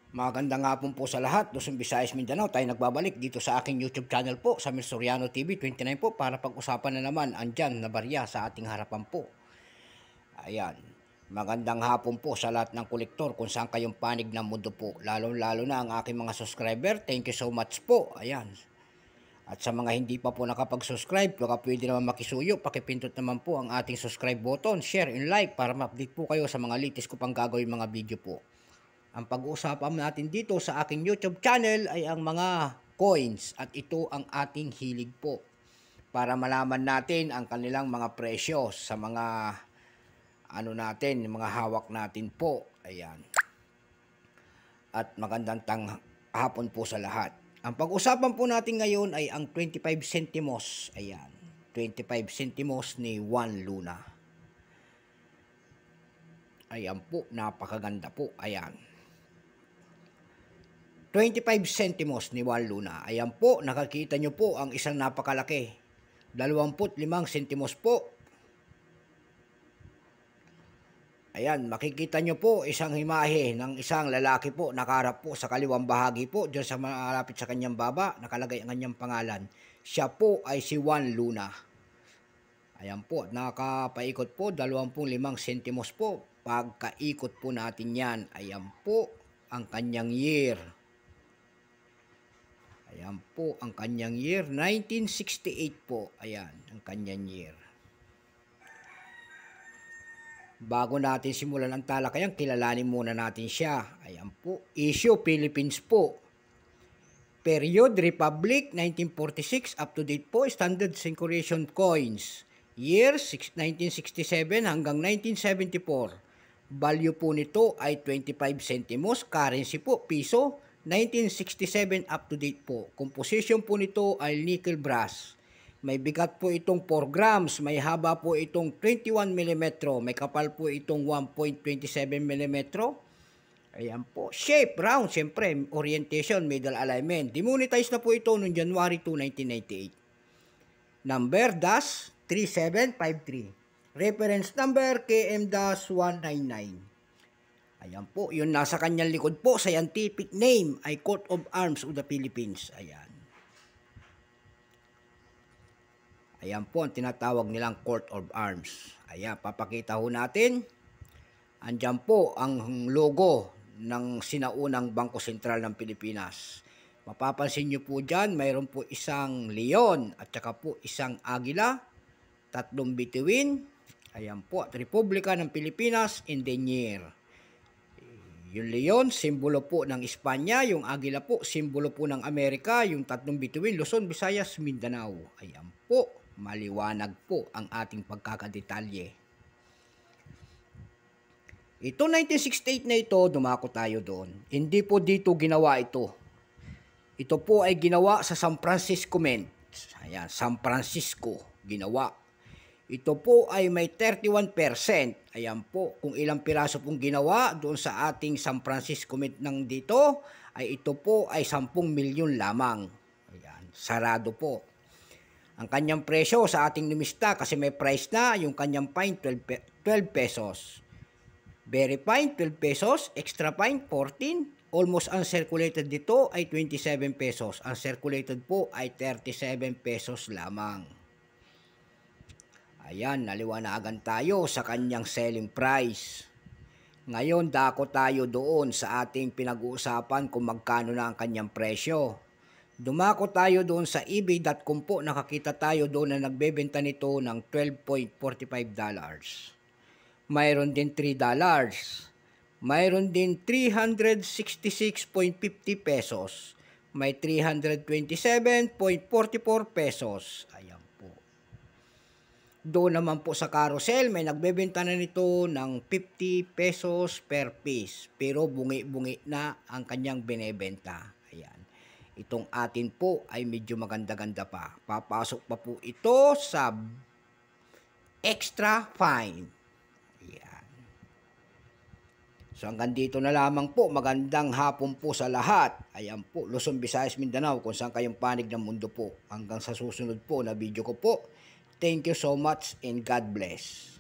Magandang hapon po sa lahat. Luzon, Visayas, Mindanao. Tayo nagbabalik dito sa aking YouTube channel po, sa Mil Soriano TV 29 po, para pag-usapan na naman andyan na barya sa ating harapan po. Ayan. Magandang hapon po sa lahat ng kolektor kung saan kayong panig ng mundo po. Lalo-lalo na ang aking mga subscriber. Thank you so much po. Ayan. At sa mga hindi pa po nakapag-subscribe, baka pwede naman makisuyo, pakipindot naman po ang ating subscribe button, share and like para ma-update po kayo sa mga latest ko pang gagawin mga video po. Ang pag-uusapan natin dito sa aking YouTube channel ay ang mga coins at ito ang ating hilig po para malaman natin ang kanilang mga presyo sa mga natin, mga hawak natin po. Ayan. At magandang hapon po sa lahat. Ang pag-usapan po natin ngayon ay ang 25 centimos. Ayan. 25 centimos ni Juan Luna. Ayan po, napakaganda po. Ayan. 25 centimos ni Juan Luna. Ayan po, nakakita nyo po ang isang napakalaki. 25 centimos po. Ayan, makikita nyo po isang imahe ng isang lalaki po, nakaharap po sa kaliwang bahagi po, dyan sa malapit sa kanyang baba, nakalagay ang kanyang pangalan. Siya po ay si Juan Luna. Ayan po, nakapaikot po, 25 centimos po. Pagkaikot po natin yan, ayan po ang kanyang year. Ayan po ang kanyang year, 1968 po. Ayan, ang kanyang year. Bago natin simulan ang talakayan, kilalanin muna natin siya. Ayan po, issue Philippines po. Period Republic 1946, up to date po, standard circulation coins. Year 1967 hanggang 1974. Value po nito ay 25 centimos, currency po, piso. 1967 up to date po. Composition po nito ay nickel brass. May bigat po itong 4 grams. May haba po itong 21 mm. May kapal po itong 1.27 mm. Ayan po. Shape, round, siyempre. Orientation, middle alignment. Demonetize na po ito noong January 2, 1998. Number -3753. Reference number KM-199. Ayan po, yung nasa kanyang likod po, scientific name ay Coat of Arms of the Philippines. Ayan. Ayan po ang tinatawag nilang Coat of Arms. Ayan, papakita ho natin. Andyan po ang logo ng sinaunang Bangko Sentral ng Pilipinas. Mapapansin nyo po dyan, mayroon po isang leon at saka po isang agila, tatlong bituin. Ayan po, at Republika ng Pilipinas in the year. Yung leon, simbolo po ng Espanya. Yung agila po, simbolo po ng Amerika. Yung tatlong bituin, Luzon, Visayas, Mindanao. Ayan po, maliwanag po ang ating pagkakadetalye. Ito 1968 na ito, dumako tayo doon. Hindi po dito ginawa ito. Ito po ay ginawa sa San Francisco Mint. Ayan, San Francisco ginawa. Ito po ay may 31%. Ayan po, kung ilang piraso pong ginawa doon sa ating San Francisco Mint ng dito, ay ito po ay 10 milyon lamang. Ayan, sarado po. Ang kanyang presyo sa ating numista, kasi may price na, yung kanyang fine 12 pesos. Very fine 12 pesos, extra fine 14. Almost uncirculated dito ay 27 pesos. Uncirculated po ay 37 pesos lamang. Ayan, naliwanagan tayo sa kanyang selling price. Ngayon, dako tayo doon sa ating pinag-uusapan kung magkano na ang kanyang presyo. Dumako tayo doon sa ebay.com po, nakakita tayo doon na nagbebenta nito ng $12.45. Mayroon din $3. Mayroon din 366.50 pesos. May 327.44 pesos. Ayan. Doon naman po sa carousel, may nagbebenta na nito ng 50 pesos per piece. Pero bungi-bungi na ang kanyang binebenta. Ayan. Itong atin po ay medyo maganda-ganda pa. Papasok pa po ito sa extra fine. Ayan. So hanggang dito na lamang po. Magandang hapon po sa lahat. Ayan po, Luzon, Visayas, Mindanao, kung saan kayong panig ng mundo po. Hanggang sa susunod po na video ko po. Thank you so much and God bless.